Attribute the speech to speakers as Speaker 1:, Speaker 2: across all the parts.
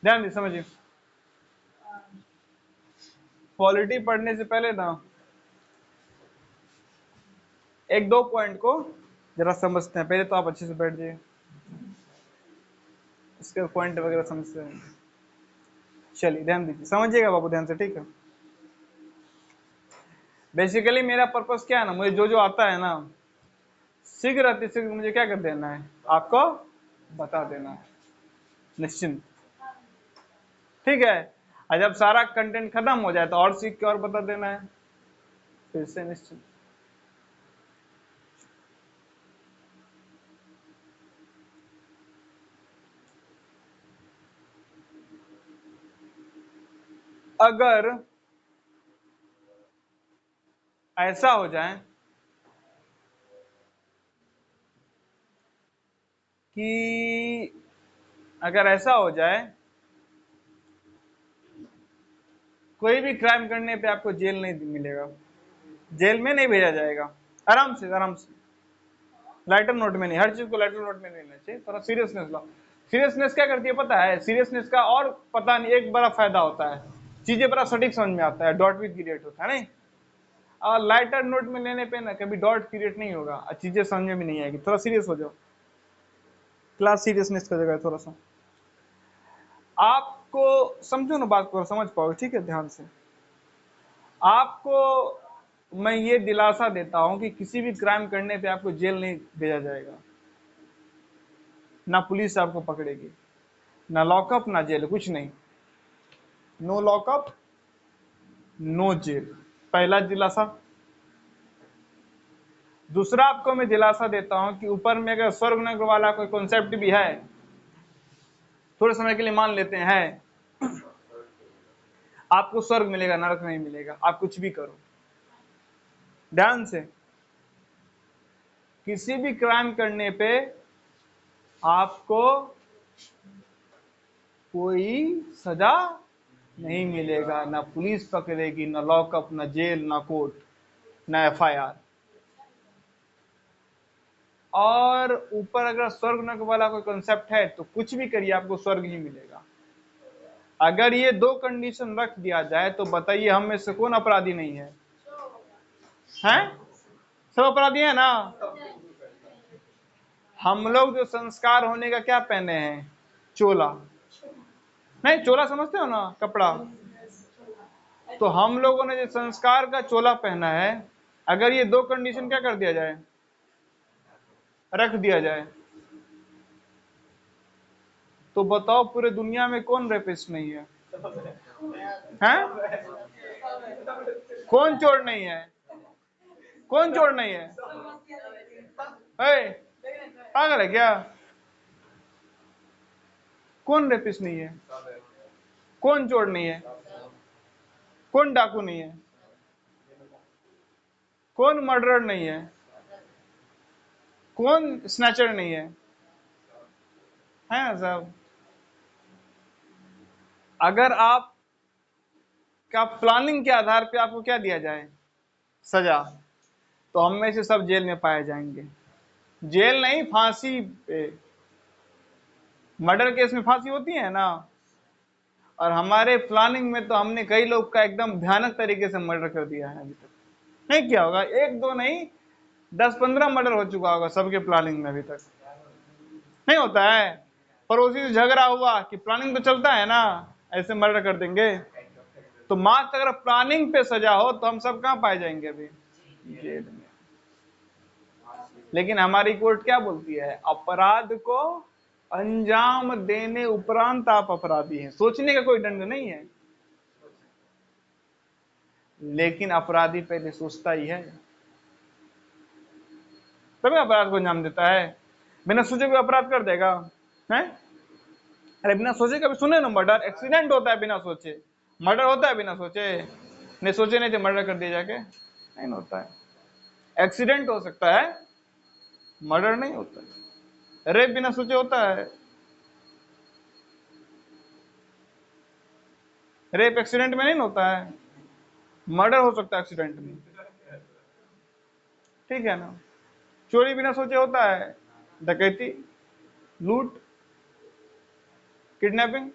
Speaker 1: ध्यान दीजिए, समझिए। पॉलिटी पढ़ने से पहले ना एक दो पॉइंट को जरा समझते हैं। पहले तो आप अच्छे से बैठ जाइए, इसके पॉइंट वगैरह समझते हैं। चलिए ध्यान दीजिए, समझिएगा बाबू ध्यान से, ठीक है। बेसिकली मेरा पर्पस क्या है ना, मुझे जो जो आता है ना शीघ्र अतिशीघ्र मुझे क्या कर देना है, आपको बता देना है, निश्चिंत, ठीक है। और जब सारा कंटेंट खत्म हो जाए तो और सीख के और बता देना है, फिर से निश्चिंत। अगर ऐसा हो जाए कि अगर ऐसा हो जाए कोई भी क्राइम करने पे आपको जेल नहीं मिलेगा, जेल में नहीं भेजा जाएगा, आराम से आराम से, लाइटर नोट में नहीं, हर चीज को लाइटर नोट में नहीं लेना चाहिए, थोड़ा सीरियसनेस लाओ। सीरियसनेस क्या करती है पता है, सीरियसनेस का और पता नहीं एक बड़ा फायदा होता है, चीजें बड़ा सटीक समझ में आता है, डॉट विद क्रिएट होता है नहीं। और लाइटर नोट में लेने पे ना कभी डॉट क्रिएट नहीं होगा और चीजें समझ में भी नहीं आएगी। थोड़ा सीरियस हो जाओ, क्लास सीरियसनेस का जगह है थोड़ा सा। आपको समझो ना बात को, समझ पाओगे, ठीक है, ध्यान से। आपको मैं ये दिलासा देता हूं कि किसी भी क्राइम करने पे आपको जेल नहीं भेजा जाएगा, ना पुलिस आपको पकड़ेगी, ना लॉकअप ना जेल, कुछ नहीं। नो लॉकअप नो जेल, पहला दिलासा। दूसरा आपको मैं दिलासा देता हूं कि ऊपर में अगर स्वर्ग नरक वाला कोई कॉन्सेप्ट भी है, थोड़े समय के लिए मान लेते हैं, आपको स्वर्ग मिलेगा नरक नहीं मिलेगा, आप कुछ भी करो। ध्यान से, किसी भी क्राइम करने पे आपको कोई सजा नहीं मिलेगा, ना पुलिस पकड़ेगी, ना लॉकअप, ना जेल, ना कोर्ट, ना एफआईआर। और ऊपर अगर स्वर्ग नरक वाला कोई कॉन्सेप्ट है तो कुछ भी करिए आपको स्वर्ग ही मिलेगा। अगर ये दो कंडीशन रख दिया जाए तो बताइए हम में से कौन अपराधी नहीं है? हैं? सब अपराधी है ना। हम लोग जो संस्कार होने का क्या पहने हैं, चोला, नहीं चोला समझते हो ना, कपड़ा। तो हम लोगों ने जो संस्कार का चोला पहना है, अगर ये दो कंडीशन क्या कर दिया जाए, रख दिया जाए, तो बताओ पूरे दुनिया में कौन रेपिस्ट नहीं है? हैं? कौन चोर नहीं है? कौन चोर नहीं है? पागल है क्या? कौन रेपिस्ट नहीं है? कौन चोर नहीं है? कौन डाकू नहीं है? कौन मर्डरर नहीं है? कौन स्नैचर नहीं है? है ना साहब। अगर आप का प्लानिंग के आधार पे आपको क्या दिया जाए, सजा, तो हम में से सब जेल में पाए जाएंगे। जेल नहीं, फांसी पे। मर्डर केस में फांसी होती है ना, और हमारे प्लानिंग में तो हमने कई लोग का एकदम भयानक तरीके से मर्डर कर दिया है। अभी तक नहीं किया होगा, एक दो नहीं 10-15 मर्डर हो चुका होगा सबके प्लानिंग में, अभी तक नहीं होता है। पड़ोसी से झगड़ा हुआ कि प्लानिंग तो चलता है ना, ऐसे मर्डर कर देंगे। तो मात्र अगर प्लानिंग पे सजा हो तो हम सब कहां पाए जाएंगे, अभी जेल में। लेकिन हमारी कोर्ट क्या बोलती है, अपराध को अंजाम देने उपरांत आप अपराधी हैं, सोचने का कोई दंड नहीं है। लेकिन अपराधी पहले सोचता ही है, तभी अपराध को अंजाम देता है। बिना सोचे कोई अपराध कर देगा है? अरे बिना सोचे, कभी सुने ना मर्डर एक्सीडेंट होता है बिना सोचे, मर्डर होता है बिना सोचे, नहीं सोचे नहीं थे मर्डर कर दिया जाके, नहीं होता है। एक्सीडेंट हो सकता है, मर्डर नहीं होता है। रेप बिना सोचे होता है, रेप एक्सीडेंट में नहीं होता है, मर्डर हो सकता है एक्सीडेंट में, ठीक है ना। चोरी बिना सोचे होता है, डकैती, लूट, किडनैपिंग,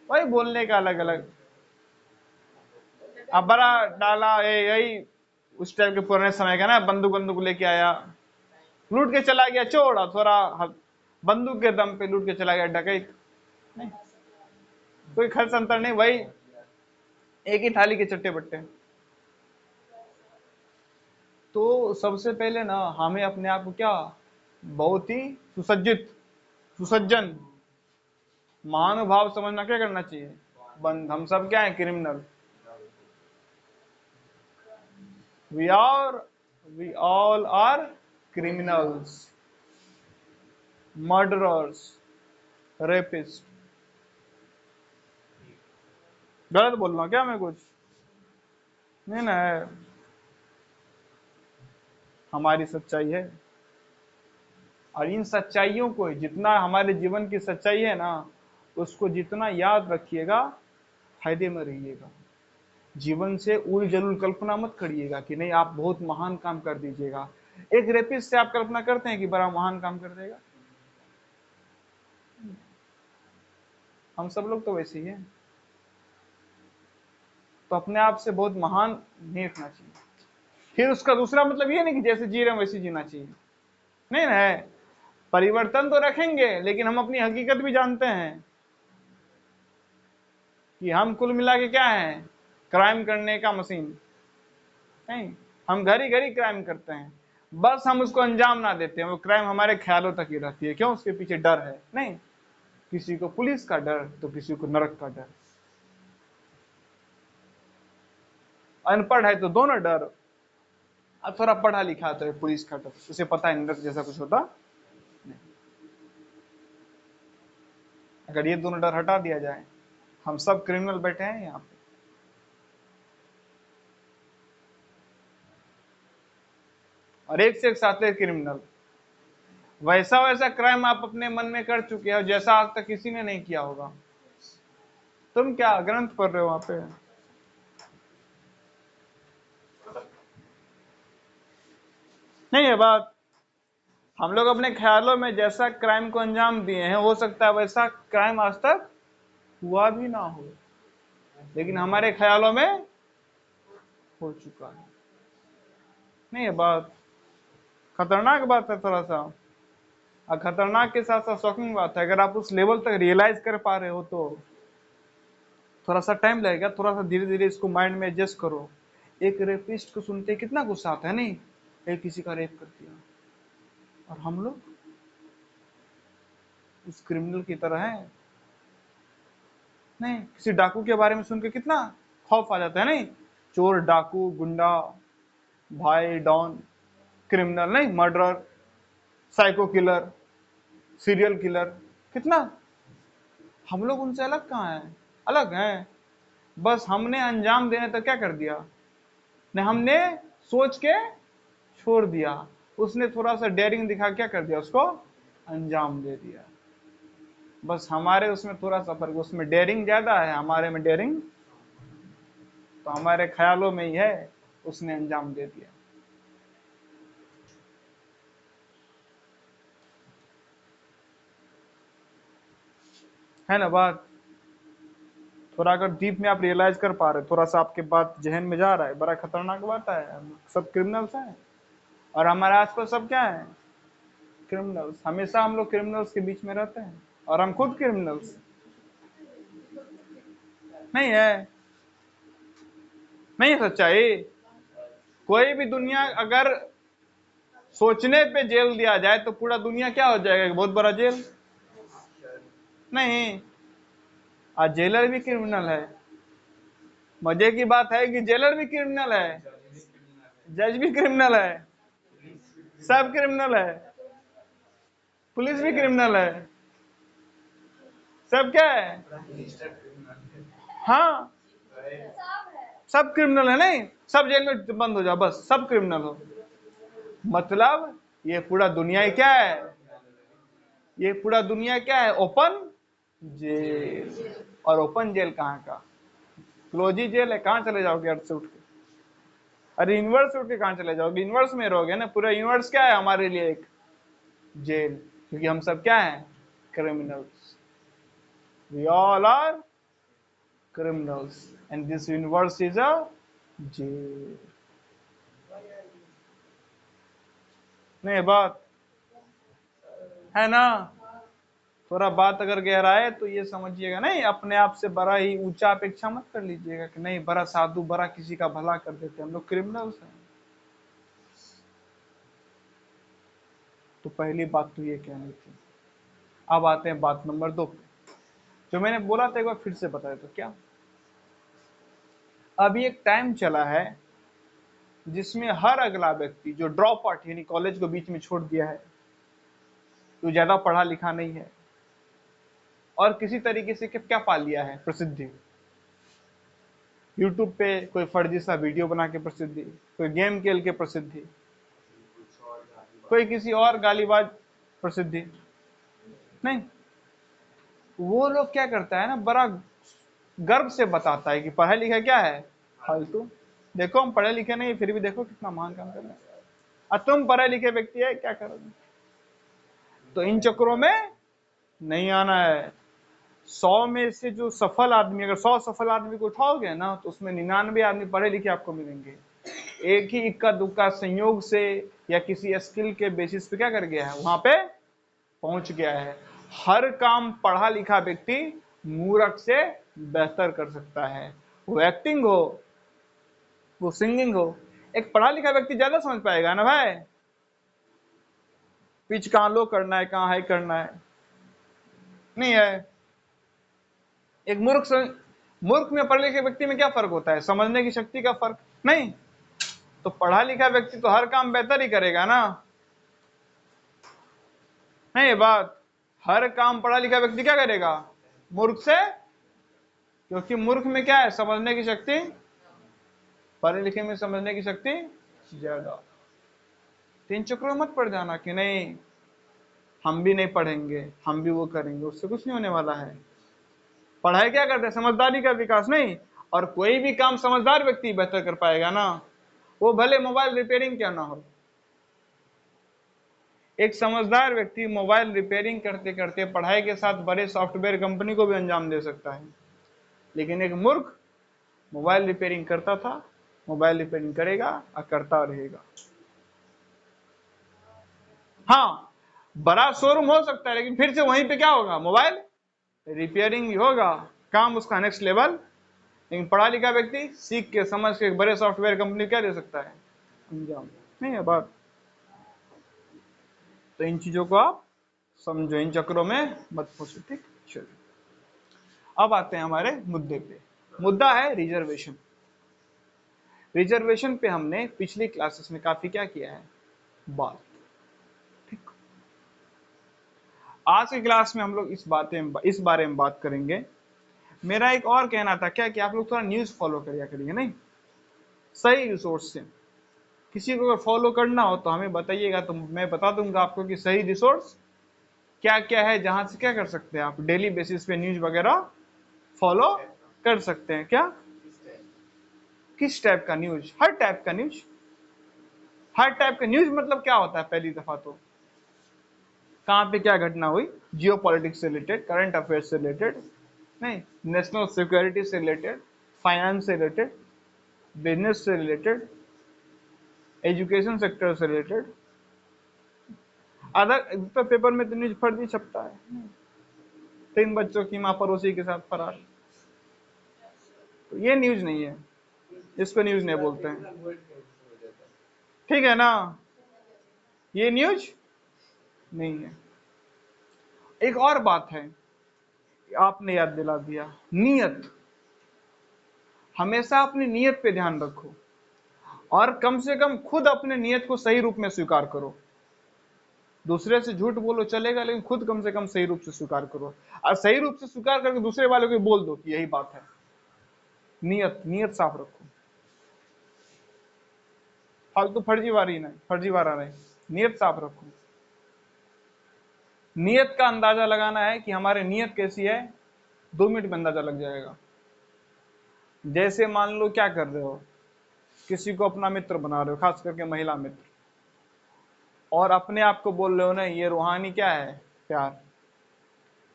Speaker 1: वही बोलने का अलग अलग। अब बड़ा डाला यही उस टाइम के पुराने समय का ना, बंदूक बंदूक लेके आया, लूट के चला गया चोर, थोड़ा बंदूक के दम पे लूट के चला गया डकैत। नहीं, कोई खर्च अंतर नहीं, वही एक ही थाली के चट्टे बट्टे। तो सबसे पहले ना हमें अपने आप को क्या बहुत ही सुसज्जित, सुसज्जन, महानुभाव समझना क्या करना चाहिए। बंद हम सब क्या है, criminal. We all are criminals, murderers, rapist. गलत बोल रहा हूं क्या मैं कुछ? नहीं ना, है हमारी सच्चाई है। और इन सच्चाइयों को, जितना हमारे जीवन की सच्चाई है ना, उसको जितना याद रखिएगा फायदे में रहिएगा। जीवन से उल जलूल कल्पना मत करिएगा कि नहीं आप बहुत महान काम कर दीजिएगा। एक रेपिस्ट से आप कल्पना करते हैं कि बड़ा महान काम कर देगा? हम सब लोग तो वैसे ही हैं। तो अपने आप से बहुत महान नहीं रखना चाहिए। फिर उसका दूसरा मतलब ये नहीं कि जैसे जी रहे हैं वैसे जीना चाहिए, नहीं ना है। परिवर्तन तो रखेंगे, लेकिन हम अपनी हकीकत भी जानते हैं कि हम कुल मिला के क्या है, क्राइम करने का मशीन नहीं। हम घड़ी घड़ी क्राइम करते हैं, बस हम उसको अंजाम ना देते हैं। वो क्राइम हमारे ख्यालों तक ही रहती है। क्यों? उसके पीछे डर है। नहीं, किसी को पुलिस का डर तो किसी को नरक का डर। अनपढ़ है तो दोनों डर, अब थोड़ा पढ़ा लिखा तो पुलिस का डर, उसे पता है नरक जैसा कुछ होता नहीं। अगर ये दोनों डर हटा दिया जाए, हम सब क्रिमिनल बैठे हैं यहाँ पे, और एक से एक साथ क्रिमिनल। वैसा वैसा क्राइम आप अपने मन में कर चुके हो जैसा आज तक किसी ने नहीं किया होगा। तुम क्या ग्रंथ पढ़ रहे हो वहां पे? नहीं है बात। हम लोग अपने ख्यालों में जैसा क्राइम को अंजाम दिए हैं, हो सकता है वैसा क्राइम आज तक हुआ भी ना हो, लेकिन हमारे ख्यालों में हो चुका है। नहीं है बात, खतरनाक बात है थोड़ा सा। और खतरनाक के साथ साथ शॉकिंग बात है, अगर आप उस लेवल तक रियलाइज कर पा रहे हो तो थोड़ा सा टाइम लगेगा। थोड़ा सा धीरे धीरे इसको माइंड में एडजस्ट करो। एक रेपिस्ट को सुनते कितना गुस्सा आता है, नहीं एक किसी का रेप कर दिया, और हम लोग उस क्रिमिनल की तरह हैं। नहीं, किसी डाकू के बारे में सुन के कितना खौफ आ जाता है। नहीं, चोर, डाकू, गुंडा, भाई, डॉन, क्रिमिनल, नहीं murderer, psycho killer, serial killer, कितना हम लोग उनसे अलग कहाँ हैं? अलग हैं। बस हमने अंजाम देने तक क्या कर दिया, ने हमने सोच के छोड़ दिया, उसने थोड़ा सा डेयरिंग दिखा क्या कर दिया, उसको अंजाम दे दिया। बस हमारे उसमें थोड़ा सा फर्क, उसमें डेयरिंग ज्यादा है, हमारे में डेयरिंग तो हमारे ख्यालों में ही है, उसने अंजाम दे दिया। है ना बात? थोड़ा अगर डीप में आप रियलाइज कर पा रहे, थोड़ा सा आपके बात जहन में जा रहा है, बड़ा खतरनाक बात है। हम सब क्रिमिनल्स हैं, और हमारे आसपास सब क्या है, क्रिमिनल्स। हमेशा हम लोग क्रिमिनल्स के बीच में रहते हैं, और हम खुद क्रिमिनल्स नहीं है। नहीं है सच्चाई। कोई भी दुनिया अगर सोचने पे जेल दिया जाए तो पूरा दुनिया क्या हो जाएगा, बहुत बड़ा जेल। नहीं, आज जेलर भी क्रिमिनल है। मजे की बात है कि जेलर भी क्रिमिनल है, जज भी क्रिमिनल है, सब क्रिमिनल है, पुलिस भी क्रिमिनल है, सब क्या है, हाँ सब क्रिमिनल है। नहीं, सब जेल में बंद हो जाओ, बस सब क्रिमिनल हो। मतलब ये पूरा दुनिया ही क्या है, ये पूरा दुनिया क्या है, ओपन जेल। और ओपन जेल कहाँ का, क्लोजी जेल है। कहाँ चले जाओगे अर्थ से उठ के? अरे यूनिवर्स उठ के कहाँ चले जाओगे, यूनिवर्स में रहोगे ना। पूरा यूनिवर्स क्या है हमारे लिए, एक जेल, क्योंकि हम सब क्या है, criminals. We all are criminals and this universe is a jail. नहीं बात है ना? थोड़ा बात अगर गहराए तो ये समझिएगा, नहीं अपने आप से बड़ा ही ऊंचा अपेक्षा मत कर लीजिएगा कि नहीं बड़ा साधु, बड़ा किसी का भला कर देते, हम लोग क्रिमिनल्स हैं। तो पहली बात तो ये कहनी थी। अब आते हैं बात नंबर 2 पे। जो मैंने बोला था एक बार फिर से बताया तो क्या, अभी एक टाइम चला है जिसमें हर अगला व्यक्ति जो ड्रॉप आउट यानी कॉलेज को बीच में छोड़ दिया है, जो ज्यादा पढ़ा लिखा नहीं है और किसी तरीके से क्या पा लिया है, प्रसिद्धि। यूट्यूब पे कोई फर्जी सा वीडियो बना के प्रसिद्धि, कोई गेम खेल के प्रसिद्धि, कोई किसी और गालीबाज प्रसिद्धि। नहीं, वो लोग क्या करता है ना, बड़ा गर्व से बताता है कि पढ़ा लिखा क्या है, फालतू। देखो हम पढ़े लिखे नहीं फिर भी देखो कितना महान काम कर रहे हैं, और तुम पढ़े लिखे व्यक्ति है क्या करोगे। तो इन चक्करों में नहीं आना है। 100 में से जो सफल आदमी, अगर 100 सफल आदमी को उठाओगे ना तो उसमें 99 आदमी पढ़े लिखे आपको मिलेंगे। एक ही इक्का दुक्का संयोग से या किसी स्किल के बेसिस पे क्या कर गया है, वहां पे पहुंच गया है। हर काम पढ़ा लिखा व्यक्ति मूर्ख से बेहतर कर सकता है, वो एक्टिंग हो, वो सिंगिंग हो। एक पढ़ा लिखा व्यक्ति ज्यादा समझ पाएगा ना भाई, पिच कहाँ लो करना है, कहाँ हाई करना है, नहीं है। एक मूर्ख में पढ़े लिखे व्यक्ति में क्या फर्क होता है, समझने की शक्ति का फर्क नहीं। तो पढ़ा लिखा व्यक्ति तो हर काम बेहतर ही करेगा ना, नहीं ये बात। हर काम पढ़ा लिखा व्यक्ति क्या करेगा, मूर्ख से, क्योंकि मूर्ख में क्या है, समझने की शक्ति, पढ़े लिखे में समझने की शक्ति ज्यादा। तीन चक्रों में मत पड़ जाना कि नहीं हम भी नहीं पढ़ेंगे, हम भी वो करेंगे, उससे कुछ नहीं होने वाला है। पढ़ाई क्या करते हैं, समझदारी का विकास नहीं। और कोई भी काम समझदार व्यक्ति बेहतर कर पाएगा ना, वो भले मोबाइल रिपेयरिंग क्या ना हो। एक समझदार व्यक्ति मोबाइल रिपेयरिंग करते करते पढ़ाई के साथ बड़े सॉफ्टवेयर कंपनी को भी अंजाम दे सकता है। लेकिन एक मूर्ख मोबाइल रिपेयरिंग करता था, मोबाइल रिपेयरिंग करेगा और करता रहेगा। हाँ, बड़ा शोरूम हो सकता है लेकिन फिर से वहीं पे क्या होगा, मोबाइल रिपेयरिंग ही होगा, काम उसका नेक्स्ट लेवल। लेकिन पढ़ा लिखा व्यक्ति सीख के समझ के बड़े सॉफ्टवेयर कंपनी क्या दे सकता है, अंजाम। नहीं है बात। तो इन चीजों को आप समझो, इन चक्रों में मत फंसो, ठीक। चलिए अब आते हैं हमारे मुद्दे पे। मुद्दा है रिजर्वेशन। रिजर्वेशन पे हमने पिछली क्लासेस में काफी क्या किया है, बात। ठीक, आज की क्लास में हम लोग इस बारे में बात करेंगे। मेरा एक और कहना था क्या कि आप लोग थोड़ा न्यूज फॉलो करिए, नहीं सही रिसोर्स से। किसी को अगर फॉलो करना हो तो हमें बताइएगा, तो मैं बता दूंगा आपको कि सही रिसोर्स क्या क्या है, जहां से क्या कर सकते हैं आप डेली बेसिस पे न्यूज वगैरह फॉलो कर सकते हैं। क्या, किस टाइप का न्यूज, हर टाइप का न्यूज। हर टाइप का न्यूज मतलब क्या होता है, पहली दफा तो कहां पे क्या घटना हुई, जियो पॉलिटिक्स से रिलेटेड, करंट अफेयर्स से रिलेटेड, नहीं नेशनल सिक्योरिटी से रिलेटेड, फाइनेंस से रिलेटेड, बिजनेस से रिलेटेड, एजुकेशन सेक्टर से रिलेटेड। अदर पेपर में तो न्यूज फर्जी छपता है, 3 बच्चों की मां पड़ोसी के साथ फरार, तो ये न्यूज नहीं है, इसको न्यूज नहीं बोलते हैं, ठीक है ना, ये न्यूज नहीं है। एक और बात है, आपने याद दिला दिया, नियत। हमेशा अपनी नियत पे ध्यान रखो और कम से कम खुद अपने नियत को सही रूप में स्वीकार करो। दूसरे से झूठ बोलो चलेगा, लेकिन खुद कम से कम सही रूप से स्वीकार करो, और सही रूप से स्वीकार करके दूसरे वालों को बोल दो कि यही बात है। नियत साफ रखो, फालतू फर्जीवारा नहीं, नियत साफ रखो। नियत का अंदाजा लगाना है कि हमारे नियत कैसी है, 2 मिनट में अंदाजा लग जाएगा। जैसे मान लो क्या कर रहे हो, किसी को अपना मित्र बना रहे हो, खास करके महिला मित्र, और अपने आप को बोल रहे हो ना ये रूहानी क्या है, प्यार।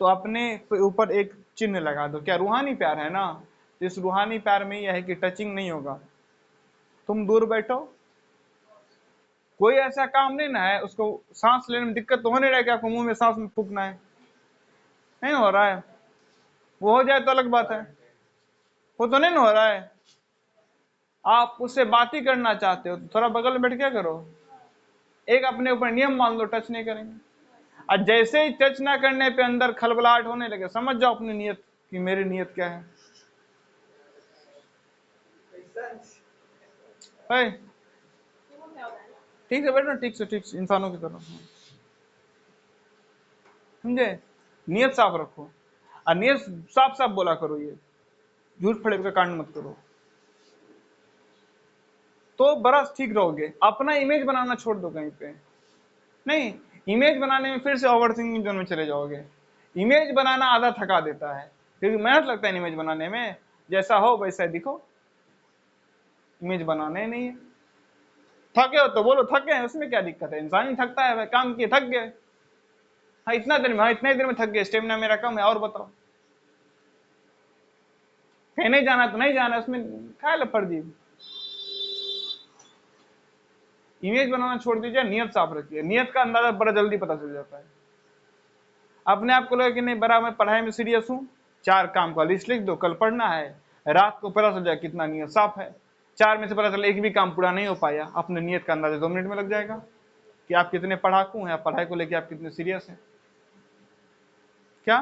Speaker 1: तो अपने ऊपर एक चिन्ह लगा दो। क्या रूहानी प्यार है ना? तो इस रूहानी प्यार में यह है कि टचिंग नहीं होगा, तुम दूर बैठो, कोई ऐसा काम नहीं ना है, उसको सांस लेने में दिक्कत तो होने रहा है कि आपको मुंह में सांस में फूकना है, नहीं हो रहा है, वो हो जाए तो अलग बात है, वो तो नहीं हो रहा है। आप उससे बात ही करना चाहते हो तो थोड़ा बगल में बैठ क्या करो, एक अपने ऊपर नियम मान लो, टच नहीं करेंगे। और जैसे ही टच ना करने पे अंदर खलबलाहट होने लगे, समझ जाओ अपनी नियत कि मेरी नियत क्या है। ठीक है बेटा, ठीक से इंसानों की तरह समझे, नियत साफ रखो, और नियत साफ साफ बोला करो, ये झूठ फड़े का कांड मत करो, तो बड़ा ठीक रहोगे। अपना इमेज बनाना छोड़ दो कहीं पे, नहीं इमेज बनाने में फिर से ओवर थिंकिंग जोन में चले जाओगे। इमेज बनाना आधा थका देता है, क्योंकि मेहनत लगता है इमेज बनाने में, जैसा हो वैसा दिखो, इमेज बनाने नहीं है। थके हो तो बोलो थके हैं, उसमें क्या दिक्कत है, इंसान ही थकता है, काम किए थक गए, हाँ इतना देर में, हाँ इतने देर में थक गए, स्टेमिना मेरा कम है, और बताओ, कहीं नहीं जाना तो नहीं जाना, उसमें क्या लफड़ दी। इमेज बनाना छोड़ दीजिए, नियत साफ रखिए, नियत का अंदाजा बड़ा जल्दी पता चल जाता है। अपने आप को लगे कि नहीं बड़ा मैं पढ़ाई में सीरियस हूँ, 4 काम का लिस्ट लिख दो, कल पढ़ना है, रात को पता चल जाए कितना नियत साफ है, 4 में से पता चला एक भी काम पूरा नहीं हो पाया, अपने नियत का अंदाजा 2 मिनट में लग जाएगा कि आप कितने पढ़ाकू हैं, पढ़ाई को लेकर आप कितने सीरियस हैं। क्या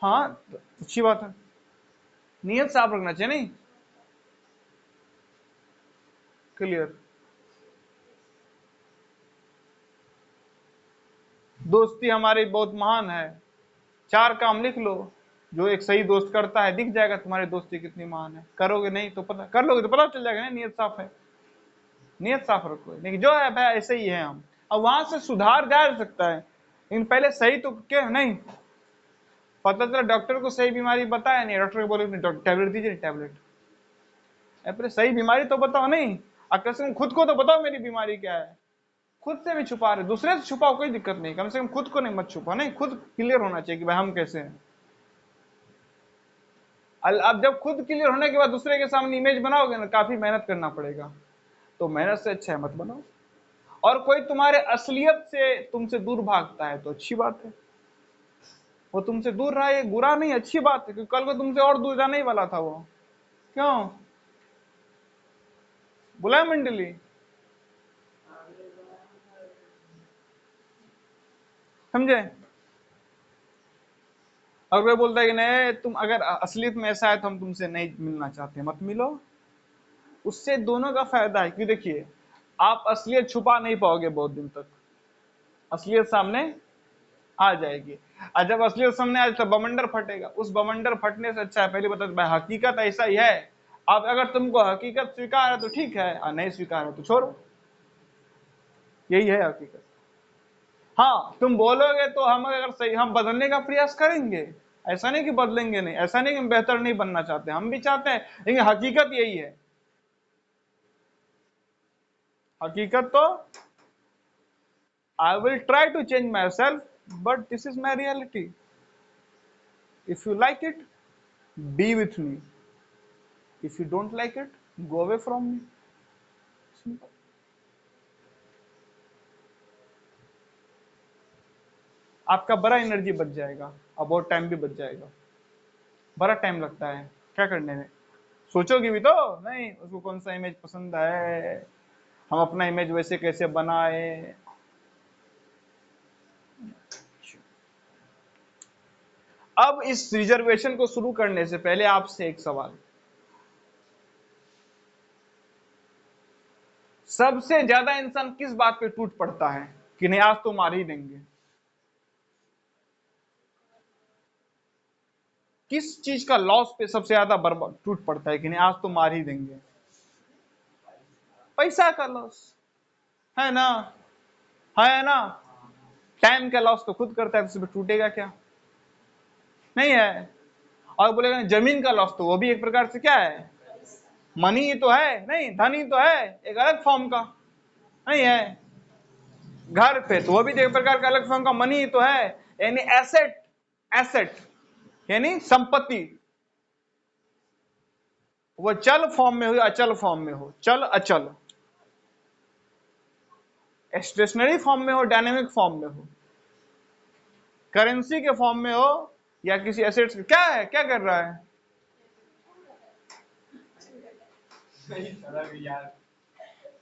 Speaker 1: हाँ, अच्छी बात है, नियत साफ रखना चाहिए, नहीं क्लियर। दोस्ती हमारी बहुत महान है, 4 काम लिख लो, जो एक सही दोस्त करता है दिख जाएगा तुम्हारी दोस्ती कितनी महान है। करोगे नहीं तो पता, कर लोगे तो पता चल जाएगा ना, नियत साफ है, नियत साफ रखो, लेकिन जो है भाई ऐसे ही है हम, अब वहां से सुधार जा सकता है, लेकिन पहले सही तो क्या नहीं पता चला, डॉक्टर को सही बीमारी बताया नहीं, डॉक्टर को बोले टैबलेट दीजिए, टैबलेट, पहले सही बीमारी तो बताओ, नहीं अक्सर खुद को तो बताओ मेरी बीमारी क्या है, खुद से भी छुपा रहे, दूसरे से छुपाओ कोई दिक्कत नहीं, कम से कम खुद को नहीं मत छुपा, नहीं खुद क्लियर होना चाहिए कि भाई हम कैसे हैं। अब जब खुद क्लियर होने के बाद दूसरे के सामने इमेज बनाओगे ना, काफी मेहनत करना पड़ेगा, तो मेहनत से अच्छा है मत बनाओ। और कोई तुम्हारे असलियत से तुमसे दूर भागता है तो अच्छी बात है, वो तुमसे दूर रहा, ये बुरा नहीं, अच्छी बात है, क्योंकि कल को तुमसे और दूर जाने ही वाला था वो, क्यों बुलाए मंडली, समझे। और कोई बोलता है कि नहीं तुम अगर असलियत में ऐसा है तो हम तुमसे नहीं मिलना चाहते, मत मिलो, उससे दोनों का फायदा है। क्यों, देखिए आप असलियत छुपा नहीं पाओगे बहुत दिन तक, असलियत सामने आ जाएगी, और जब असलियत सामने आ जाए तो बवंडर फटेगा, उस बवंडर फटने से अच्छा है पहले बता भाई हकीकत ऐसा ही है, अब अगर तुमको हकीकत स्वीकार है तो ठीक है, और नहीं स्वीकार है तो छोड़ो, यही है हकीकत। हाँ तुम बोलोगे तो हम अगर सही, हम बदलने का प्रयास करेंगे, ऐसा नहीं कि बदलेंगे नहीं, ऐसा नहीं कि हम बेहतर नहीं बनना चाहते, हम भी चाहते हैं, लेकिन हकीकत यही है, हकीकत तो I will try to change myself, but this is my reality. If you like it, be with me. If you don't like it, go away from me. Simple. आपका बड़ा एनर्जी बच जाएगा और बहुत टाइम भी बच जाएगा, बड़ा टाइम लगता है क्या करने में, सोचोगे भी तो नहीं उसको कौन सा इमेज पसंद है, हम अपना इमेज वैसे कैसे बनाए। अब इस रिजर्वेशन को शुरू करने से पहले आपसे एक सवाल, सबसे ज्यादा इंसान किस बात पे टूट पड़ता है कि नहीं आज तो मार ही देंगे, किस चीज का लॉस पे सबसे ज्यादा बर्बाद टूट पड़ता है कि नहीं आज तो मार ही देंगे, पैसा का लॉस है ना, है ना, टाइम का लॉस तो खुद करता है, तो टूटेगा क्या, नहीं है। और बोलेगा जमीन का लॉस, तो वो भी एक प्रकार से क्या है, मनी ही तो है, नहीं धन ही तो है, एक अलग फॉर्म का, नहीं है, घर पे, तो वो भी एक प्रकार का अलग फॉर्म का मनी तो है, यानी एसेट, एसेट यानी संपत्ति, वो चल फॉर्म में हो या अचल फॉर्म में हो, चल अचल, स्टेशनरी फॉर्म में हो, डायनेमिक फॉर्म में हो, करेंसी के फॉर्म में हो या किसी एसेट्स, क्या है, क्या कर रहा है?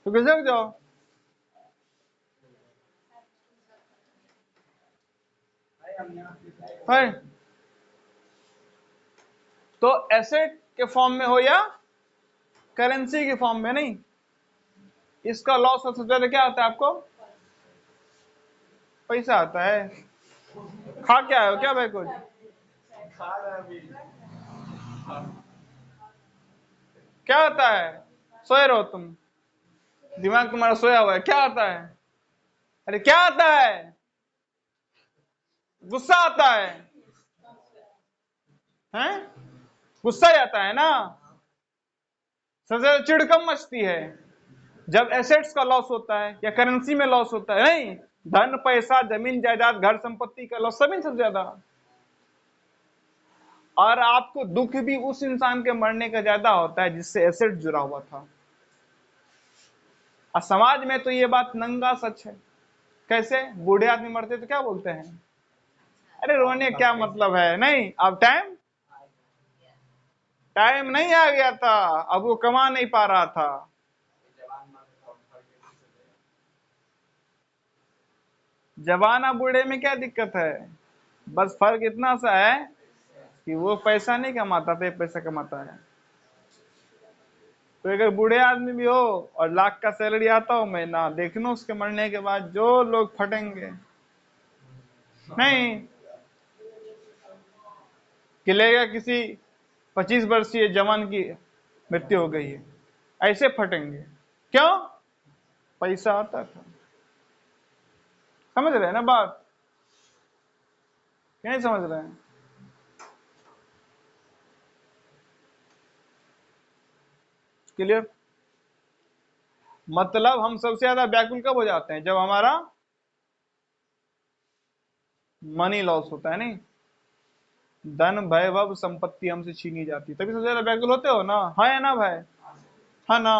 Speaker 1: तो किसे जाओ, है तो एसेट के फॉर्म में हो या करेंसी के फॉर्म में नहीं। इसका लॉस सबसे ज्यादा क्या आता है आपको? पैसा आता है। खा क्या है क्या भाई कुछ? क्या आता है? सोए रहो तुम, दिमाग तुम्हारा सोया हुआ है। क्या आता है? अरे क्या आता है? गुस्सा आता है, हैं? गुस्सा ही आता है ना। सबसे ज्यादा चिढ़ कम मचती है जब एसेट्स का लॉस होता है या करेंसी में लॉस होता है। नहीं, धन पैसा जमीन जायदाद घर संपत्ति का लॉस सभी सबसे ज्यादा। और आपको दुख भी उस इंसान के मरने का ज्यादा होता है जिससे एसेट जुड़ा हुआ था। और समाज में तो ये बात नंगा सच है। कैसे? बूढ़े आदमी मरते तो क्या बोलते हैं? अरे रोने क्या मतलब है, नहीं अब टाइम, टाइम नहीं आ गया था, अब वो कमा नहीं पा रहा था। जवान बूढ़े में क्या दिक्कत है? बस फर्क इतना सा है कि वो पैसा नहीं कमाता था, पैसा कमाता है। तो अगर बूढ़े आदमी भी हो और लाख का सैलरी आता हो महीना, देखना उसके मरने के बाद जो लोग फटेंगे। नहीं किलेगा किसी 25 वर्षीय जवान की मृत्यु हो गई है, ऐसे फटेंगे। क्यों? पैसा आता था। समझ रहे हैं ना बात? नहीं समझ रहे हैं? क्लियर? मतलब हम सबसे ज्यादा व्याकुल कब हो जाते हैं? जब हमारा मनी लॉस होता है। नहीं, धन वैभव संपत्ति हमसे छीनी जाती, तभी सबसे ज्यादा व्याकुल होते हो ना। है ना भाई? है ना?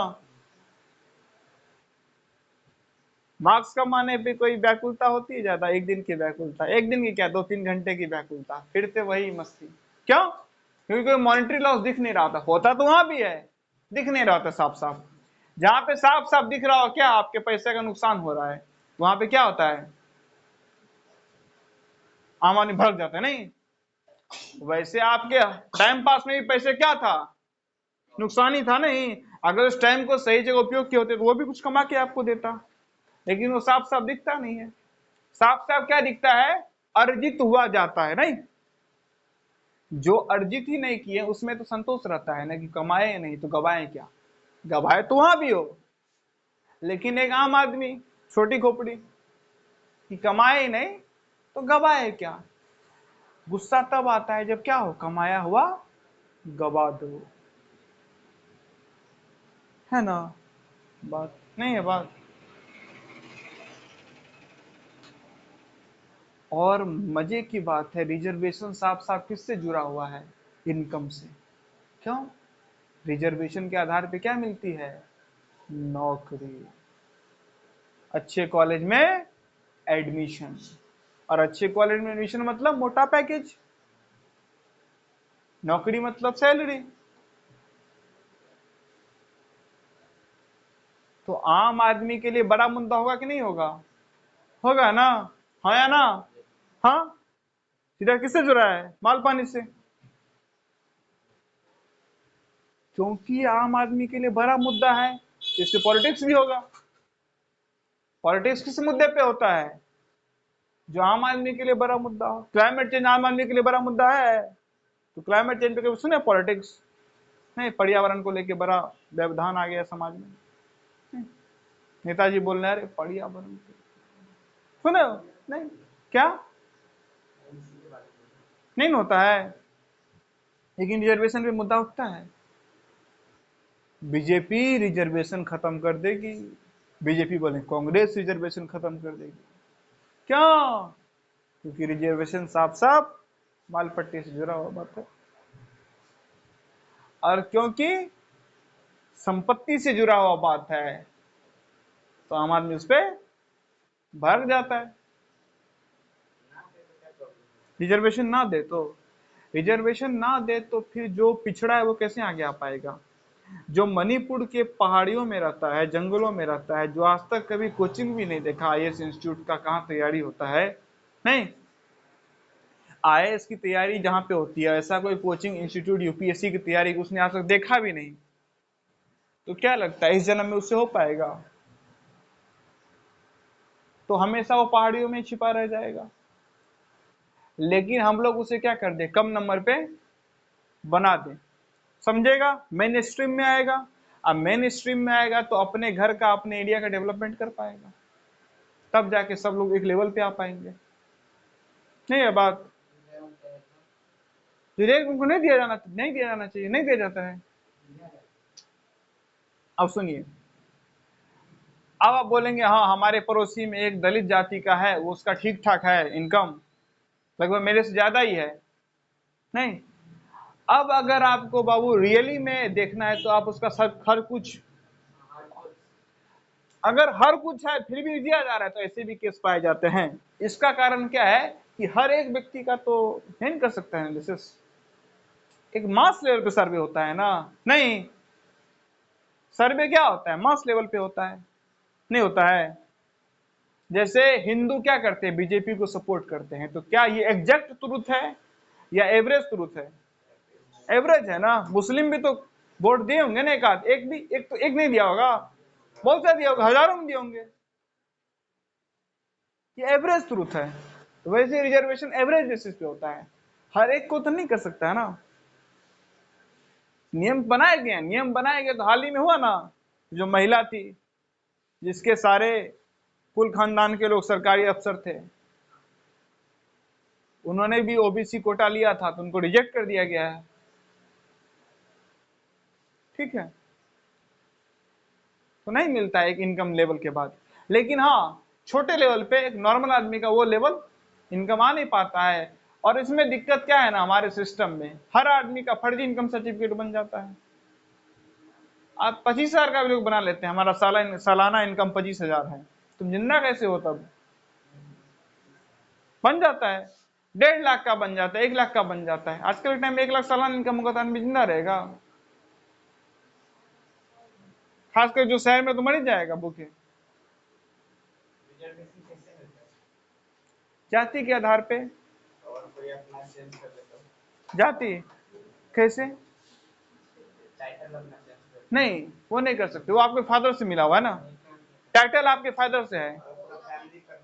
Speaker 1: मार्क्स कम आने पे कोई व्याकुलता होती है ज्यादा? एक दिन की व्याकुलता, एक दिन की क्या, 2-3 घंटे की व्याकुलता, फिर से वही मस्ती। क्यों? क्योंकि कोई मॉनिटरी लॉस दिख नहीं रहा था। होता तो वहां भी है, दिख नहीं रहा था साफ साफ। जहां पे साफ साफ दिख रहा हो क्या आपके पैसे का नुकसान हो रहा है, वहां पे क्या होता है? आम आदमी भड़क जाता है। नहीं, वैसे आपके टाइम पास में भी पैसे क्या था? नुकसान ही था। नहीं, अगर उस टाइम को सही जगह उपयोग किए होते तो वो भी कुछ कमा के आपको देता, लेकिन वो साफ साफ दिखता नहीं है। साफ साफ क्या दिखता है? अर्जित हुआ जाता है। नहीं, जो अर्जित ही नहीं किए उसमें तो संतोष रहता है ना, कि कमाए नहीं तो गवाए क्या। गवाए तो वहां भी हो, लेकिन एक आम आदमी छोटी खोपड़ी कि कमाए ही नहीं तो गवाए क्या। गुस्सा तब आता है जब क्या हो, कमाया हुआ गवा दो। है ना बात? नहीं है बात? और मजे की बात है, रिजर्वेशन साफ साफ किससे जुड़ा हुआ है? इनकम से। क्यों? रिजर्वेशन के आधार पे क्या मिलती है? नौकरी। अच्छे कॉलेज में एडमिशन, और अच्छे कॉलेज में एडमिशन मतलब मोटा पैकेज, नौकरी मतलब सैलरी। तो आम आदमी के लिए बड़ा मुद्दा होगा कि नहीं होगा? होगा ना। हाँ या ना? हाँ, सीधा किससे जुड़ा है? माल पानी से। क्योंकि आम आदमी के लिए बड़ा मुद्दा है, इससे पॉलिटिक्स भी होगा। पॉलिटिक्स किस मुद्दे पे होता है? जो आम आदमी के लिए बड़ा मुद्दा हो। क्लाइमेट चेंज आम आदमी के लिए बड़ा मुद्दा है, तो क्लाइमेट चेंज पे कभी सुने पॉलिटिक्स? नहीं, पर्यावरण को लेके बड़ा व्यवधान आ गया समाज में। नेताजी बोल रहे हैं अरे पर्यावरण सुने हो? नहीं, क्या नहीं होता है, लेकिन रिजर्वेशन पे मुद्दा उठता है। बीजेपी रिजर्वेशन खत्म कर देगी, बीजेपी बोले कांग्रेस रिजर्वेशन खत्म कर देगी। क्यों? क्योंकि रिजर्वेशन साफ साफ माल पट्टी से जुड़ा हुआ बात है, और क्योंकि संपत्ति से जुड़ा हुआ बात है तो आम आदमी उस पर भड़क जाता है। रिजर्वेशन ना दे तो फिर जो पिछड़ा है वो कैसे आगे आ पाएगा? जो मणिपुर के पहाड़ियों में रहता है, जंगलों में रहता है, जो आज तक कभी कोचिंग भी नहीं देखा आईएएस इंस्टीट्यूट का, कहाँ तैयारी होता है, नहीं, आईएएस की तैयारी जहां पे होती है ऐसा कोई कोचिंग इंस्टीट्यूट यूपीएससी की तैयारी उसने आज तक देखा भी नहीं, तो क्या लगता है इस जन्म में उससे हो पाएगा? तो हमेशा वो पहाड़ियों में छिपा रह जाएगा। लेकिन हम लोग उसे क्या कर दे, कम नंबर पे बना दे, समझेगा, मेन स्ट्रीम में आएगा। अब मेन स्ट्रीम में आएगा तो अपने घर का, अपने एरिया का डेवलपमेंट कर पाएगा, तब जाके सब लोग एक लेवल पे आ पाएंगे। नहीं है बात? उनको नहीं दिया जाना चाहिए, नहीं दिया जाता है। अब सुनिए, अब आप बोलेंगे हाँ हमारे पड़ोसी में एक दलित जाति का है, वो उसका ठीक ठाक है इनकम, लगभग मेरे से ज्यादा ही है। नहीं, अब अगर आपको बाबू रियली में देखना है तो आप उसका सब हर कुछ, अगर हर कुछ है फिर भी दिया जा रहा है तो ऐसे भी केस पाए जाते हैं। इसका कारण क्या है कि हर एक व्यक्ति का तो नहीं कर सकता है एनालिसिस, एक मास लेवल पे सर्वे होता है ना। नहीं, सर्वे क्या होता है, मास लेवल पे होता है, नहीं होता है। जैसे हिंदू क्या करते हैं, बीजेपी को सपोर्ट करते हैं, तो क्या ये एग्जैक्ट ट्रुथ है या एवरेज ट्रुथ है? एवरेज है ना। मुस्लिम भी तो वोट दिए होंगे ना, एक आध, एक भी, एक नहीं दिया होगा, बहुत सा दिया होगा, हजारों में दिए होंगे, ये एवरेज ट्रुथ है। तो वैसे रिजर्वेशन एवरेज बेसिस पे होता है, हर एक को तो नहीं कर सकता है ना। नियम बनाए गए, नियम बनाए गए तो हाल ही में हुआ ना, जो महिला थी जिसके सारे कुल खानदान के लोग सरकारी अफसर थे, उन्होंने भी ओबीसी कोटा लिया था तो उनको रिजेक्ट कर दिया गया है, ठीक है। तो नहीं मिलता है एक इनकम लेवल के बाद। लेकिन हाँ, छोटे लेवल पे एक नॉर्मल आदमी का वो लेवल इनकम आ नहीं पाता है। और इसमें दिक्कत क्या है ना, हमारे सिस्टम में हर आदमी का फर्जी इनकम सर्टिफिकेट बन जाता है। आप 25,000 का भी लोग बना लेते हैं, हमारा सालाना इनकम 25,000 है, तुम जिंदा कैसे हो? तब बन जाता है, 1.5 लाख का बन जाता है, 1 लाख का बन जाता है। आजकल के टाइम में 1 लाख सालाना इनकम होगा तो आदमी जिंदा रहेगा, खासकर जो शहर में तो मर ही जाएगा भूखे। जाति के आधार पे,
Speaker 2: और कोई अपना चेंज कर लेता,
Speaker 1: जाति कैसे?
Speaker 2: टाइटल अपना चेंज कर,
Speaker 1: नहीं, वो नहीं कर सकते, वो आपके फादर से मिला हुआ है ना, टाइटल आपके फादर से है।
Speaker 2: फैमिली पर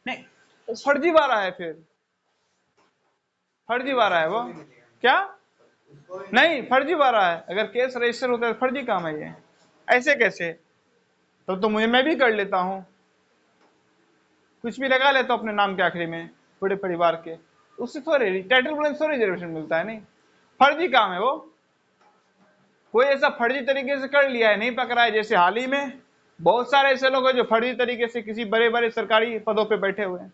Speaker 1: नहीं, वो फर्जी वाला है, फिर फर्जी वाला है वो। क्या? नहीं, फर्जी वाला है, अगर केस रजिस्टर होता है तो फर्जी काम है ये, ऐसे कैसे? तो मुझे, मैं भी कर लेता हूँ, कुछ भी लगा लेता हूँ अपने नाम के आखिरी में, पूरे परिवार के, उससे थोड़े टाइटल बोलने से रिजर्वेशन मिलता है। नहीं, फर्जी काम है वो, कोई ऐसा फर्जी तरीके से कर लिया है, नहीं पकड़ा है। जैसे हाल ही में बहुत सारे ऐसे लोग हैं जो फर्जी तरीके से किसी बड़े बड़े सरकारी पदों पे बैठे हुए हैं,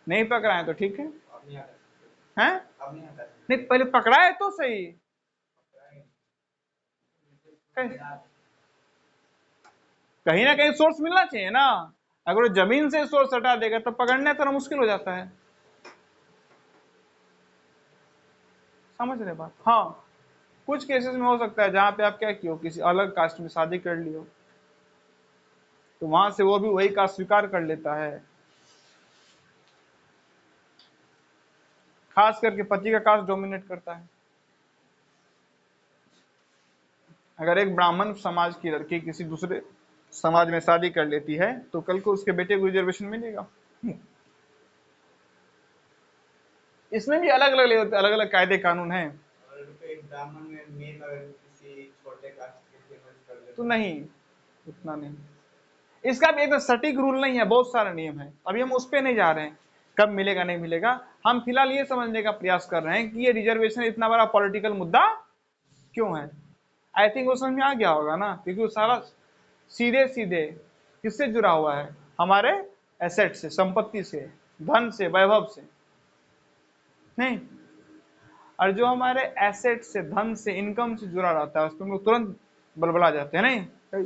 Speaker 1: नहीं पकड़ाए तो ठीक है, हैं? नहीं, पहले पकड़ाए तो सही, कहीं ना कहीं सोर्स मिलना चाहिए ना। अगर वो जमीन से सोर्स हटा देगा तो पकड़ना थोड़ा मुश्किल हो जाता है, समझ रहे बात? हाँ, कुछ केसेस में हो सकता है जहां पे आप क्या किए हो, किसी अलग कास्ट में शादी कर ली हो, तो वहां से वो भी वही कास्ट स्वीकार कर लेता है, खास करके पति का कास्ट डोमिनेट करता है। अगर एक ब्राह्मण समाज की लड़की किसी दूसरे समाज में शादी कर लेती है तो कल को उसके बेटे को रिजर्वेशन मिलेगा। इसमें भी अलग अलग कायदे कानून हैं।
Speaker 2: ब्राह्मण में मेल और किसी छोटे कास्ट के फेमस कर
Speaker 1: तो नहीं, उतना नहीं, इसका भी एक सटीक रूल नहीं है, बहुत सारे नियम है, अभी हम उस पर नहीं जा रहे हैं, कब मिलेगा नहीं मिलेगा। हम फिलहाल ये समझने का प्रयास कर रहे हैं कि ये रिजर्वेशन इतना बड़ा पॉलिटिकल मुद्दा क्यों है। आई थिंक वो समझ में आ गया होगा ना, क्योंकि वो सारा सीधे सीधे किससे जुड़ा हुआ है? हमारे एसेट से, संपत्ति से, धन से, वैभव से। नहीं, और जो हमारे एसेट से, धन से, इनकम से जुड़ा रहता है उस पर हम लोग तुरंत बलबला जाते हैं। नहीं,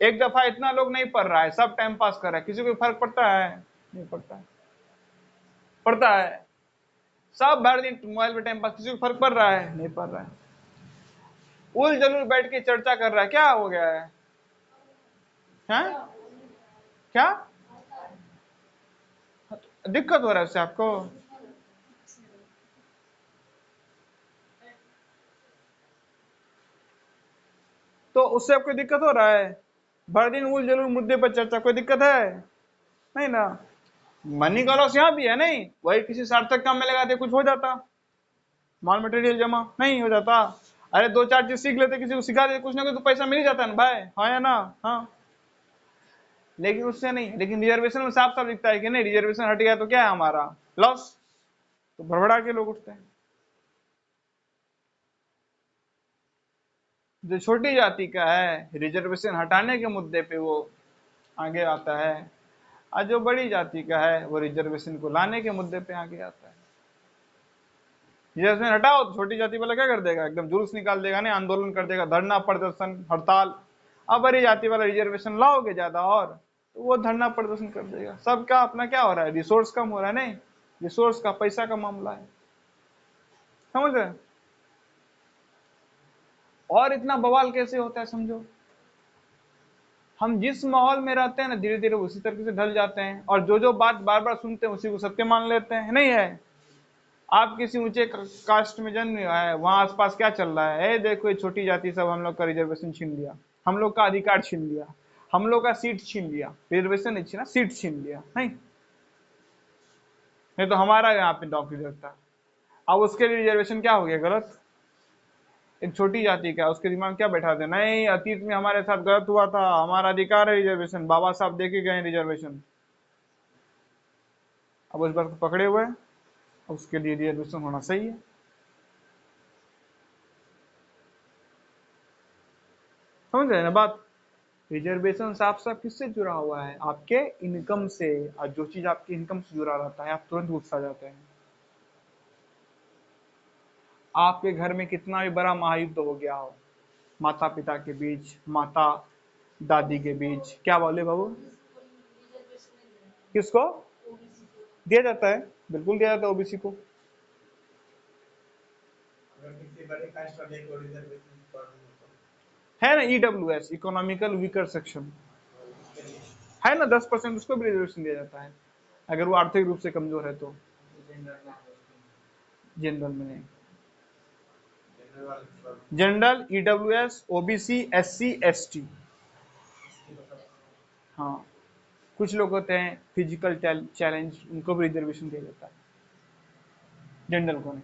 Speaker 1: एक दफा इतना लोग नहीं पढ़ रहा है, सब टाइम पास कर रहा है, किसी को फर्क पड़ता है? नहीं पड़ता है। पड़ता है? सब भर दिन मोबाइल पे टाइम पास, किसी को फर्क पड़ रहा है? नहीं पड़ रहा है। उल जलूल बैठ के चर्चा कर रहा है, क्या हो गया है? हैं? क्या दिक्कत हो रहा है उससे आपको? तो उससे आपको दिक्कत हो रहा है? भर दिन उल जलूल मुद्दे पर चर्चा, कोई दिक्कत है? नहीं ना। मनी का लॉस यहाँ भी है। नहीं, वही किसी सार्थक काम में लगाते कुछ हो जाता, माल मटेरियल जमा नहीं हो जाता। अरे दो चार चीज सीख लेते, किसी को सिखा देते, कुछ ना कुछ तो पैसा मिल ही जाता है ना भाई, हाँ या ना? हाँ, लेकिन उससे नहीं। लेकिन रिजर्वेशन में साफ साफ दिखता है कि नहीं, रिजर्वेशन हट गया तो क्या है हमारा लॉस, तो भड़बड़ा के लोग उठते हैं। जो छोटी जाति का है, रिजर्वेशन हटाने के मुद्दे पे वो आगे आता है, और जो बड़ी जाति का है वो रिजर्वेशन को लाने के मुद्दे पे आगे आता है। रिजर्वेशन हटाओ तो छोटी जाति वाला क्या कर देगा? एकदम जुलूस निकाल देगा, नहीं आंदोलन कर देगा, धरना, प्रदर्शन, हड़ताल। अब बड़ी जाति वाला रिजर्वेशन लाओगे ज्यादा और, तो वो धरना प्रदर्शन कर देगा। सबका अपना क्या हो रहा है? रिसोर्स कम हो रहा है। नहीं, रिसोर्स का, पैसा का मामला है। समझ रहे? और इतना बवाल कैसे होता है समझो। हम जिस माहौल में रहते हैं ना, धीरे धीरे उसी तरीके से ढल जाते हैं, और जो जो बात बार बार सुनते हैं उसी को सत्य मान लेते हैं। नहीं है? आप किसी ऊंचे कास्ट में जन्म हुआ है, वहां आसपास क्या चल रहा है? देखो ये छोटी जाति सब हम लोग का रिजर्वेशन छीन लिया, हम लोग का अधिकार छीन लिया, हम लोग का सीट छीन लिया। रिजर्वेशन नहीं छीना, सीट छीन लिया। नहीं, नहीं तो हमारा यहाँ पे नौकरी लगता है। अब उसके लिए रिजर्वेशन क्या हो गया? गलत। एक छोटी जाति का, उसके दिमाग में क्या बैठा दे? नहीं, अतीत में हमारे साथ गलत हुआ था, हमारा अधिकार है रिजर्वेशन, बाबा साहब देके गए रिजर्वेशन। अब उस बात को पकड़े हुए हैं, उसके लिए रिजर्वेशन होना सही है। समझ रहे हैं ना बात? रिजर्वेशन साफ साफ किससे जुड़ा हुआ है? आपके इनकम से। और जो चीज आपके इनकम से जुड़ा रहता है आप तुरंत गुस्सा जाते हैं। आपके घर में कितना भी बड़ा महायुद्ध हो गया हो, माता पिता के बीच, माता दादी के बीच, क्या बोले बाबू? किसको दिया जाता है? बिल्कुल दिया जाता है ओबीसी को।
Speaker 2: अगर किसी बड़े कास्ट वाले को रिजर्वेशन प्रॉब्लम हो
Speaker 1: है ना, ईडब्ल्यूएस, इकोनॉमिकल वीकर सेक्शन,
Speaker 2: तो उसके लिए
Speaker 1: है ना, 10% उसको भी रिजर्वेशन दिया जाता है अगर वो आर्थिक रूप से कमजोर है तो। जनरल में नहीं,
Speaker 2: जनरल वाले problem
Speaker 1: general, EWS, OBC, SC, ST. हाँ, कुछ लोग होते हैं फिजिकल चैलेंज, उनको भी रिजर्वेशन दिया जाता है, जनरल को नहीं।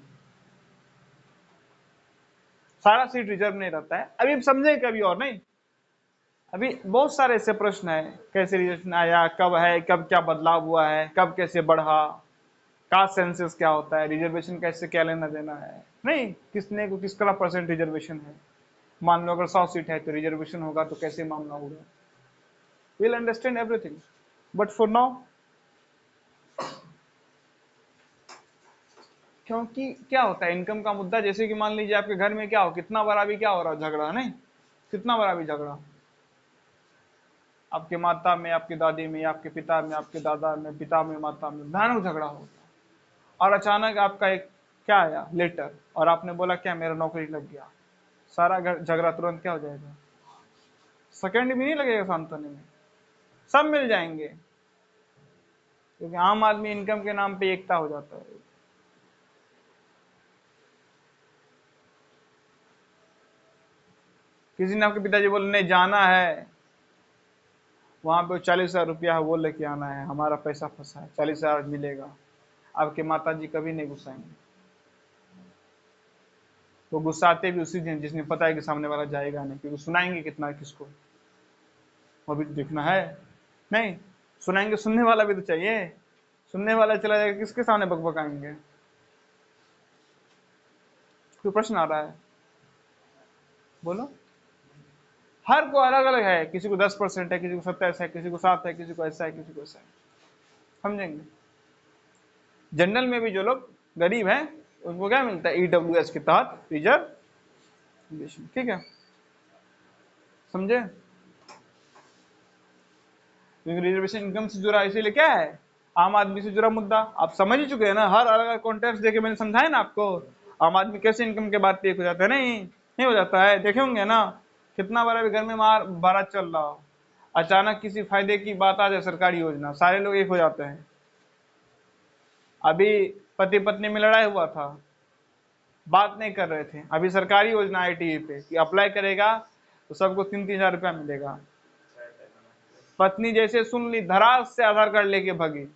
Speaker 1: सारा सीट रिजर्व नहीं रहता है। अभी समझे कभी और नहीं, अभी बहुत सारे ऐसे प्रश्न है, कैसे रिजर्वेशन आया, कब है, कब क्या बदलाव हुआ है, कब कैसे बढ़ा, कास्ट सेंसस क्या होता है, रिजर्वेशन कैसे, क्या लेना देना है। नहीं, किसने को किसका परसेंट रिजर्वेशन है, मान लो अगर 100 सीट है तो रिजर्वेशन होगा तो कैसे मामला होगा। Will understand everything, but for now, क्योंकि क्या होता है इनकम का मुद्दा, जैसे कि मान लीजिए आपके घर में क्या हो, कितना बड़ा भी क्या हो रहा है झगड़ा, नहीं, कितना बड़ा भी झगड़ा, आपके माता में, आपकी दादी में, आपके पिता में, आपके दादा में, पिता में, माता में भयानक झगड़ा होता है, और अचानक आपका एक क्या आया लेटर, और आपने बोला क्या मेरा नौकरी लग गया, सारा झगड़ा तुरंत क्या हो जाएगा? सेकंड भी नहीं लगेगा शांत होने में, सब मिल जाएंगे, क्योंकि आम आदमी इनकम के नाम पे एकता हो जाता है। किसी ने आपके पिताजी बोले नहीं जाना है वहां पे, 40,000 रुपया है वो लेके आना है, हमारा पैसा फंसा है, 40,000 मिलेगा, आपके माता जी कभी नहीं गुस्साएंगे। वो गुस्साते भी उसी दिन जिसने पता है कि सामने वाला जाएगा नहीं, क्योंकि सुनाएंगे कितना किसको, वो भी तो देखना है। नहीं, सुनाएंगे, सुनने वाला भी तो चाहिए, सुनने वाला चला जाएगा किसके सामने बकबकाएंगे? कोई प्रश्न आ रहा है? बोलो। हर को अलग अलग है, किसी को 10% है, किसी को 27 है, किसी को 7 है, किसी को ऐसा है, किसी को ऐसा है। समझेंगे? जनरल में भी जो लोग गरीब हैं उनको क्या मिलता है? EWS के तहत रिजर्वेशन। ठीक है, समझे? क्योंकि रिजर्वेशन इनकम से जुड़ा, इसीलिए क्या है, आम आदमी से जुड़ा मुद्दा। आप समझ ही चुके हैं ना, हर अलग अलग कॉन्टेक्स्ट देके मैंने समझाया ना आपको। आम आदमी कैसे इनकम के बाद पे हो जाता है? नहीं हो जाता है। देखे होंगे ना, कितना बार अभी घर में मार बारात चल रहा हो, अचानक किसी फायदे की बात आ जाए, सरकारी योजना, सारे लोग एक हो जाते हैं। अभी पति पत्नी में लड़ाई हुआ था, बात नहीं कर रहे थे, अभी सरकारी योजना आई टीवी पे कि अप्लाई करेगा तो सबको 3-3 हजार रुपया मिलेगा। पत्नी जैसे सुन ली, धरास से आधार कार्ड लेके भागी,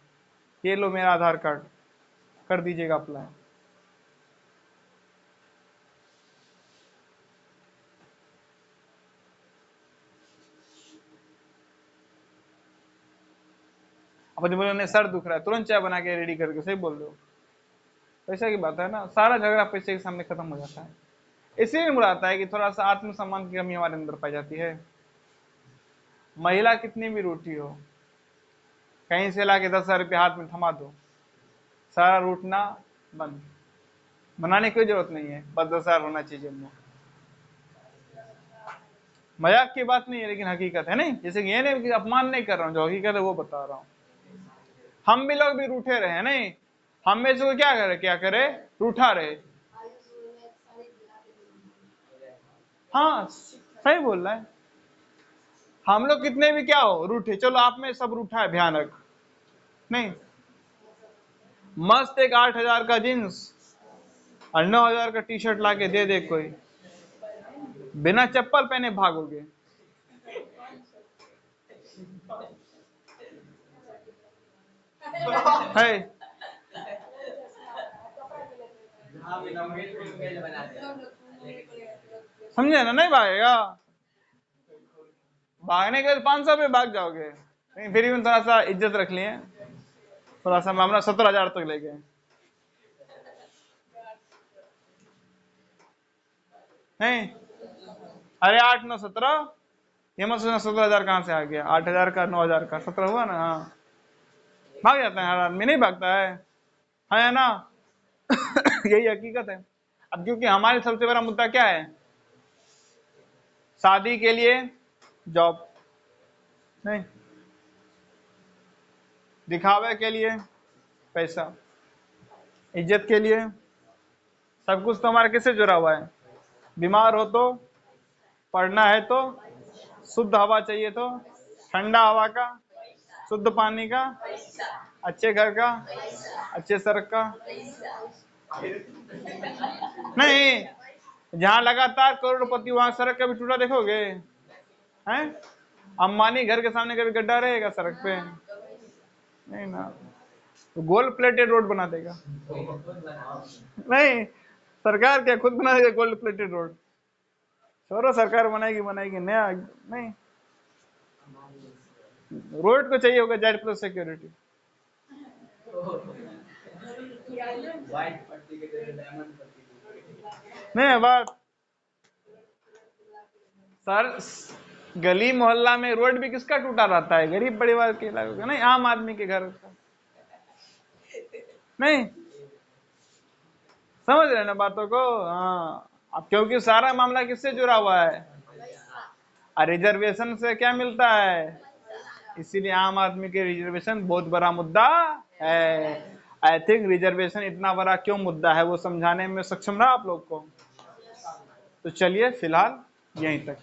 Speaker 1: ये लो मेरा आधार कार्ड, कर दीजिएगा अप्लाई। अपने बोले नहीं सर दुख रहा है, तुरंत चाय बना के रेडी करके, सही बोल रहे हो। पैसे की बात है ना, सारा झगड़ा पैसे के सामने खत्म हो जाता है। इसलिए बुलाता है कि थोड़ा सा आत्मसम्मान की कमी हमारे अंदर पाई जाती है। महिला कितनी भी रूठी हो, कहीं से ला के 10,000 रुपये हाथ में थमा दो, सारा रूठना बंद। बनाने की कोई जरूरत नहीं है, बस 10,000 होना चाहिए। मजाक की बात नहीं है, लेकिन हकीकत है। नहीं, जैसे कि ये नहीं कि अपमान नहीं कर रहा हूँ, जो हकीकत है वो बता रहा हूँ। हम भी लोग भी रूठे रहे, नहीं हम में से क्या करे, रूठा रहे। हाँ सही बोल रहा है। हम लोग कितने भी क्या हो रूठे, चलो आप में सब रूठा है भयानक, नहीं मस्त एक 8,000 का जींस और 9,000 का टी शर्ट लाके दे दे कोई, बिना चप्पल पहने भागोगे। है समझे ना? नहीं भागेगा, भागने के 500 पे भाग जाओगे, लेकिन फिर भी थोड़ा सा इज्जत रख लिए, थोड़ा सा मामला 17,000 तक ले गए। नहीं अरे 8, 9, 17, ये मत सोचना 17,000 कहाँ से आ गया, 8,000 का 9,000 का 17 हुआ ना। हाँ भाग जाता है, हर आदमी नहीं भागता है ना। यही हकीकत है। अब क्योंकि हमारे सबसे बड़ा मुद्दा क्या है, शादी के लिए जॉब नहीं, दिखावे के लिए पैसा, इज्जत के लिए सब कुछ तो हमारा किससे जुड़ा हुआ है? बीमार हो तो, पढ़ना है तो, शुद्ध हवा चाहिए तो, ठंडा हवा का, शुद्ध पानी का, अच्छे घर का, अच्छे सड़क का, नहीं जहां लगातार करोड़पति वहां सड़क कभी टूटा देखोगे? हैं? अंबानी घर के सामने कभी गड्ढा रहेगा सड़क पे? नहीं ना, तो गोल्ड प्लेटेड रोड बना देगा। नहीं, सरकार क्या खुद बना देगा गोल्ड प्लेटेड रोड? छोड़ो, सरकार बनाएगी नया, नहीं रोड को चाहिए होगा जेड प्लस सिक्योरिटी। नहीं बात सर, गली मोहल्ला में रोड भी किसका टूटा रहता है? गरीब परिवार के इलाकों का, नहीं आम आदमी के घर का। नहीं समझ रहे ना बातों को? हाँ, अब क्योंकि सारा मामला किससे जुड़ा हुआ है? रिजर्वेशन से क्या मिलता है, इसीलिए आम आदमी के रिजर्वेशन बहुत बड़ा मुद्दा है। आई थिंक रिजर्वेशन इतना बड़ा क्यों मुद्दा है वो समझाने में सक्षम रहा आप लोग को। तो चलिए फिलहाल यहीं तक।